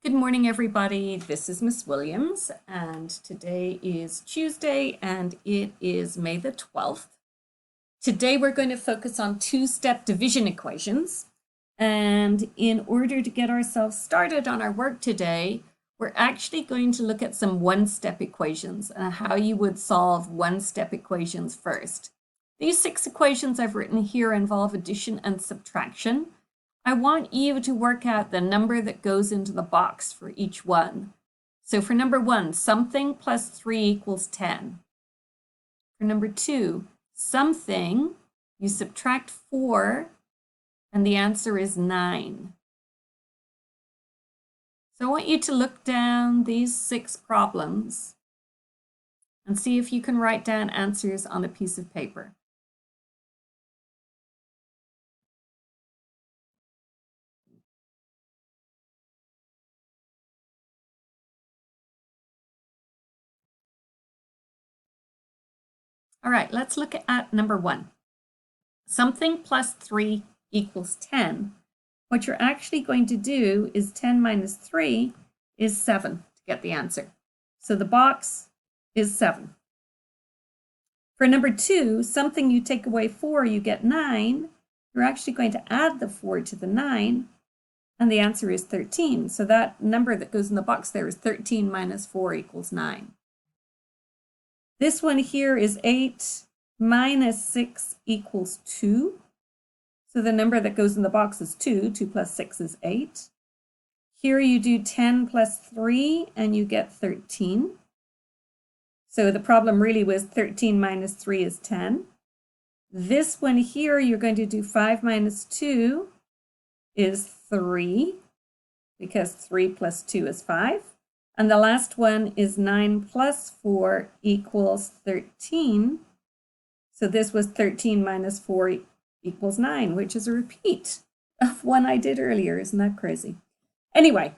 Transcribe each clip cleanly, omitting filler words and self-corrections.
Good morning, everybody. This is Miss Williams, and today is Tuesday, and it is May the 12th. Today, we're going to focus on two-step division equations. And in order to get ourselves started on our work today, we're actually going to look at some one-step equations and how you would solve one-step equations first. These 6 equations I've written here involve addition and subtraction. I want you to work out the number that goes into the box for each one. So for number 1, something plus 3 equals 10. For number 2, something, you subtract 4, and the answer is 9. So I want you to look down these 6 problems and see if you can write down answers on a piece of paper. All right, let's look at number 1. Something plus 3 equals 10. What you're actually going to do is 10 minus 3 is 7 to get the answer. So the box is 7. For number 2, something you take away 4, you get 9. You're actually going to add the 4 to the 9, and the answer is 13. So that number that goes in the box there is 13 minus 4 equals 9. This one here is 8 minus 6 equals 2. So the number that goes in the box is 2. 2 plus 6 is 8. Here you do 10 plus 3 and you get 13. So the problem really was 13 minus 3 is 10. This one here, you're going to do 5 minus 2 is 3, because 3 plus 2 is 5. And the last one is 9 plus 4 equals 13. So this was 13 minus 4 equals 9, which is a repeat of one I did earlier. Isn't that crazy? Anyway,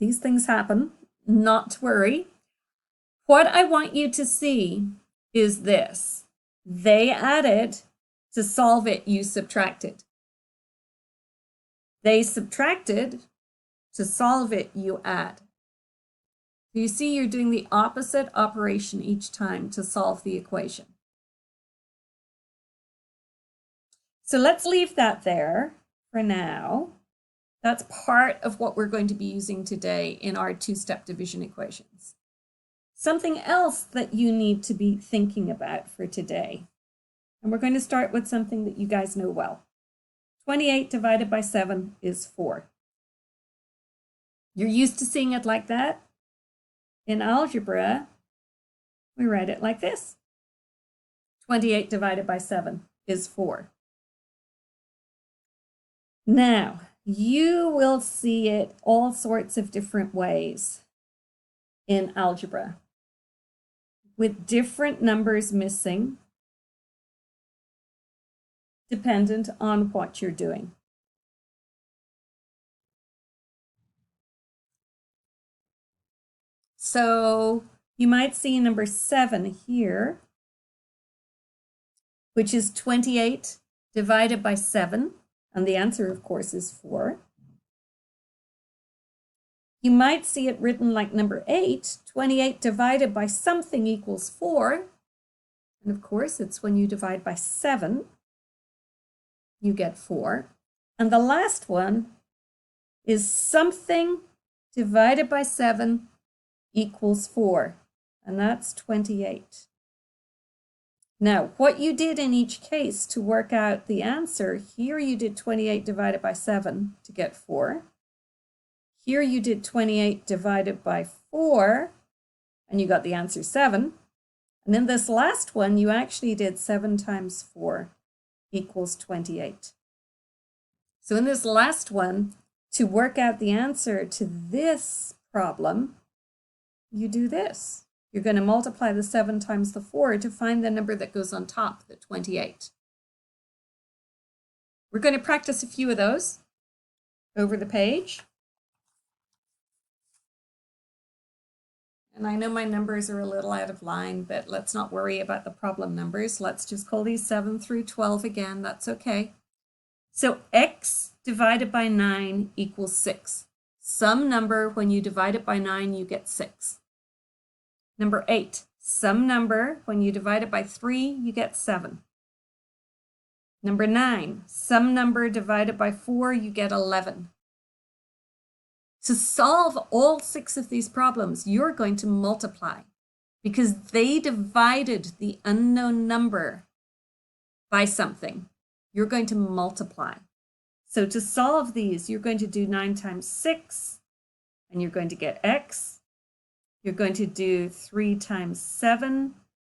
these things happen. Not to worry. What I want you to see is this. They added. To solve it, you subtracted. They subtracted. To solve it, you add. So you see, you're doing the opposite operation each time to solve the equation. So let's leave that there for now. That's part of what we're going to be using today in our two-step division equations. Something else that you need to be thinking about for today, and we're going to start with something that you guys know well. 28 divided by 7 is 4. You're used to seeing it like that. In algebra, we write it like this. 28 divided by 7 is 4. Now, you will see it all sorts of different ways in algebra, with different numbers missing, dependent on what you're doing. So you might see number 7 here, which is 28 divided by 7, and the answer, of course, is 4. You might see it written like number 8, 28 divided by something equals 4. And of course, it's when you divide by 7, you get 4. And the last one is something divided by 7 equals 4, and that's 28. Now, what you did in each case to work out the answer, here you did 28 divided by 7 to get 4. Here you did 28 divided by 4, and you got the answer 7. And in this last one, you actually did 7 times 4 equals 28. So in this last one, to work out the answer to this problem, you do this. You're going to multiply the 7 times the 4 to find the number that goes on top, the 28. We're going to practice a few of those over the page. And I know my numbers are a little out of line, but let's not worry about the problem numbers. Let's just call these 7 through 12 again. That's okay. So x divided by 9 equals 6. some number, when you divide it by 9, you get 6. Number 8, some number, when you divide it by 3, you get 7. Number 9, some number divided by 4, you get 11. To solve all 6 of these problems, you're going to multiply because they divided the unknown number by something. You're going to multiply. So to solve these, you're going to do 9 times 6, and you're going to get x. You're going to do 3 times 7,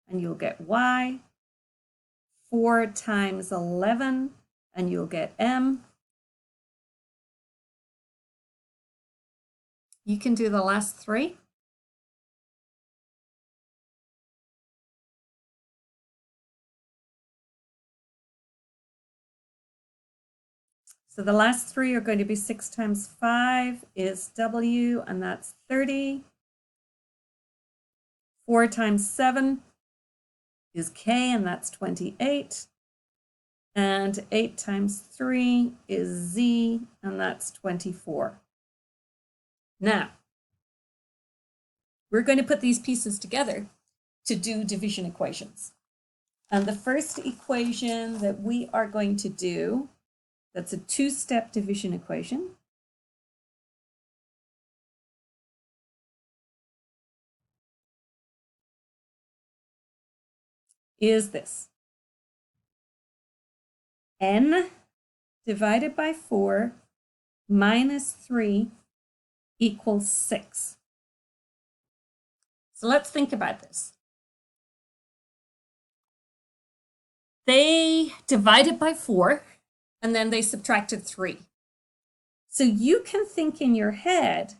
and you'll get y. 4 times 11, and you'll get m. You can do the last 3. So the last 3 are going to be 6 times 5 is w, and that's 30. 4 times 7 is k, and that's 28. And 8 times 3 is z, and that's 24. Now, we're going to put these pieces together to do division equations. And the first equation that we are going to do, that's a 2-step division equation, is this. N divided by 4 minus 3 equals 6. So let's think about this. They divided by 4, and then they subtracted 3. So you can think in your head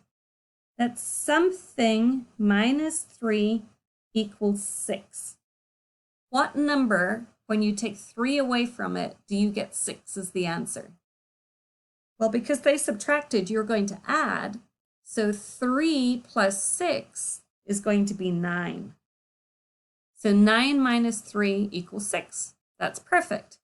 that something minus 3 equals 6. What number, when you take 3 away from it, do you get 6 as the answer? Well, because they subtracted, you're going to add. So 3 plus 6 is going to be 9. So 9 minus 3 equals 6. That's perfect.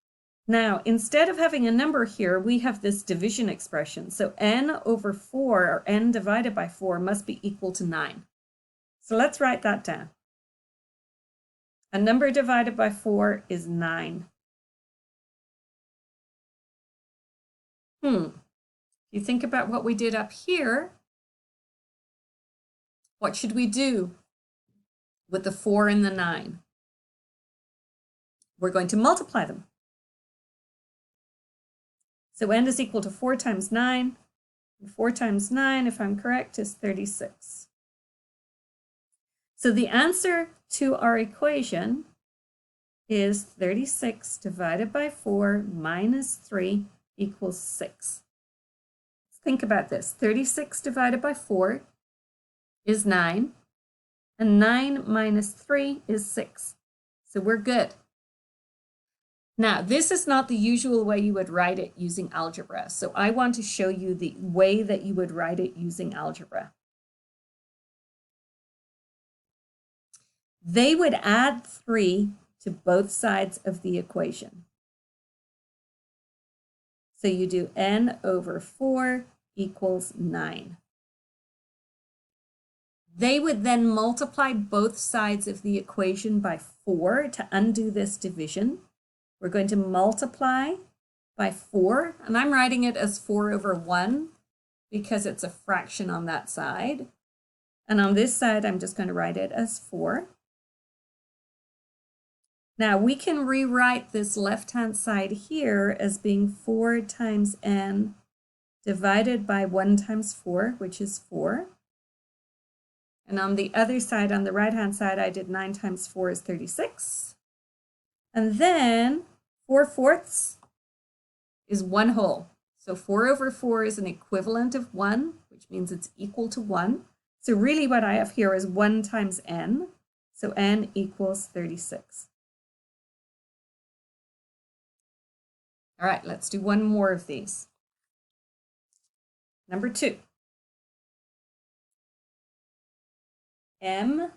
Now, instead of having a number here, we have this division expression. So n over 4, or n divided by 4, must be equal to 9. So let's write that down. A number divided by 4 is 9. You think about what we did up here. What should we do with the 4 and the 9? We're going to multiply them. So n is equal to 4 times 9. And 4 times 9, if I'm correct, is 36. So the answer to our equation is 36 divided by 4 minus 3 equals 6. Think about this. 36 divided by 4 is 9, and 9 minus 3 is 6. So we're good. Now, this is not the usual way you would write it using algebra. So I want to show you the way that you would write it using algebra. They would add 3 to both sides of the equation. So you do n over 4 equals 9. They would then multiply both sides of the equation by 4 to undo this division. We're going to multiply by 4, and I'm writing it as 4 over 1 because it's a fraction on that side. And on this side, I'm just going to write it as 4. Now, we can rewrite this left-hand side here as being 4 times n divided by 1 times 4, which is 4. And on the other side, on the right-hand side, I did 9 times 4 is 36. And then 4/4 is 1 whole. So 4 over 4 is an equivalent of 1, which means it's equal to 1. So really what I have here is 1 times n. So n equals 36. All right, let's do one more of these. Number 2. M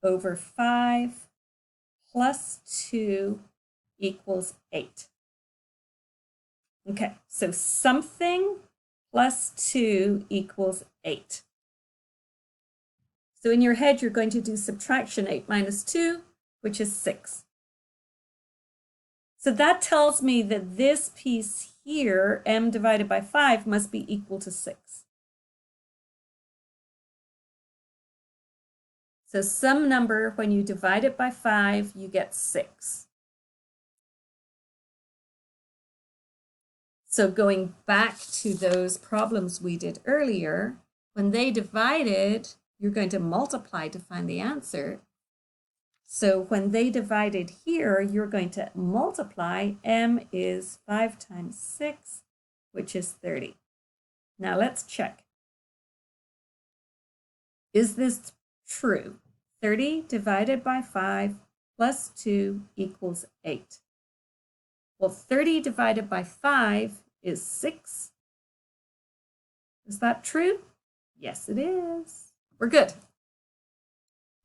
over 5 plus 2 equals 8. Okay, so something plus 2 equals 8. So in your head, you're going to do subtraction. 8 minus 2, which is 6. So that tells me that this piece here, m divided by 5, must be equal to 6. So some number, when you divide it by 5, you get 6. So going back to those problems we did earlier, when they divided, you're going to multiply to find the answer. So when they divided here, you're going to multiply. M is 5 times 6, which is 30. Now let's check. Is this true? 30 divided by 5 plus 2 equals 8. Well, 30 divided by 5 is 6. Is that true? Yes, it is. We're good.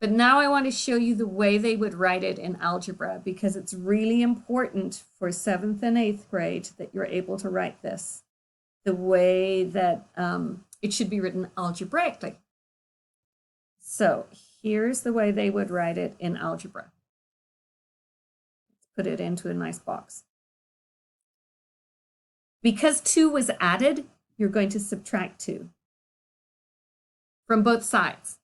But now I want to show you the way they would write it in algebra, because it's really important for 7th and 8th grade that you're able to write this the way that it should be written algebraically. So here's the way they would write it in algebra. Let's put it into a nice box. Because 2 was added, you're going to subtract 2 from both sides.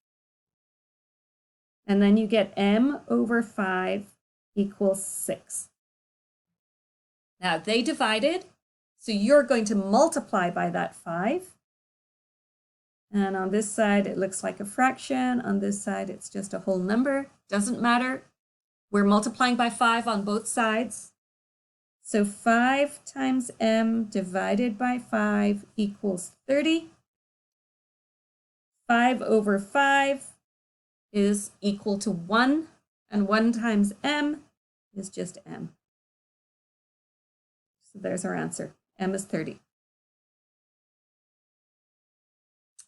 And then you get m over 5 equals 6. Now they divided, so you're going to multiply by that 5. And on this side, it looks like a fraction. On this side, it's just a whole number. Doesn't matter. We're multiplying by 5 on both sides. So 5 times m divided by 5 equals 30. 5 over 5 is equal to 1, and 1 times m is just m. So there's our answer. M is 30.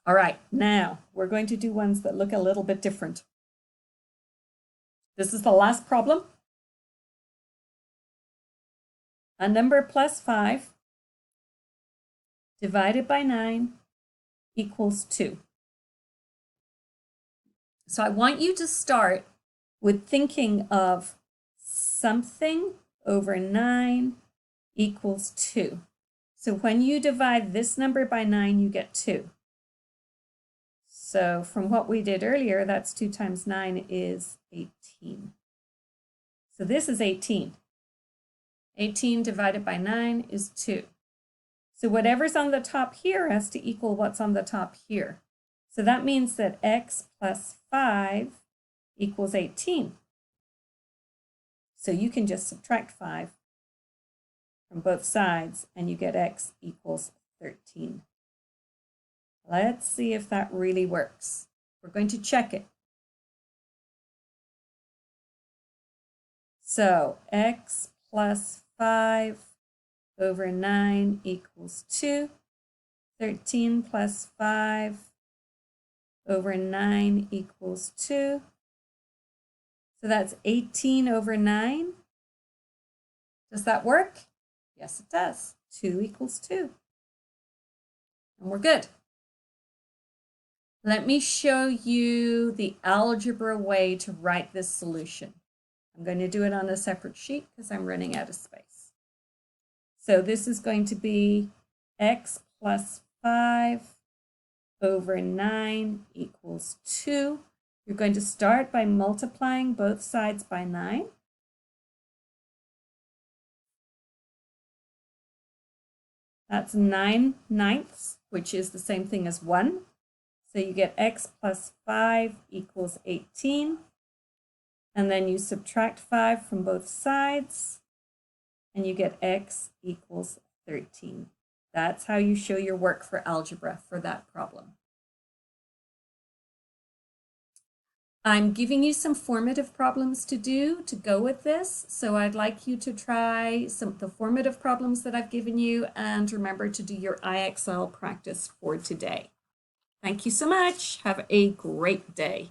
All right, now we're going to do ones that look a little bit different. This is the last problem. A number plus 5 divided by 9 equals 2. So I want you to start with thinking of something over 9 equals 2. So when you divide this number by 9, you get 2. So from what we did earlier, that's 2 times 9 is 18. So this is 18. 18 divided by 9 is 2. So whatever's on the top here has to equal what's on the top here. So that means that x plus 5 equals 18. So you can just subtract 5 from both sides and you get x equals 13. Let's see if that really works. We're going to check it. So x plus 5 over 9 equals 2. 13 plus 5 over 9 equals 2. So that's 18 over 9. Does that work? Yes, it does. 2 equals 2. And we're good. Let me show you the algebra way to write this solution. I'm going to do it on a separate sheet because I'm running out of space. So this is going to be x plus 5 over 9 equals 2. You're going to start by multiplying both sides by 9. That's 9/9, which is the same thing as 1. So you get x plus 5 equals 18. And then you subtract 5 from both sides, and you get x equals 13. That's how you show your work for algebra for that problem. I'm giving you some formative problems to do to go with this. So I'd like you to try the formative problems that I've given you, and remember to do your IXL practice for today. Thank you so much. Have a great day.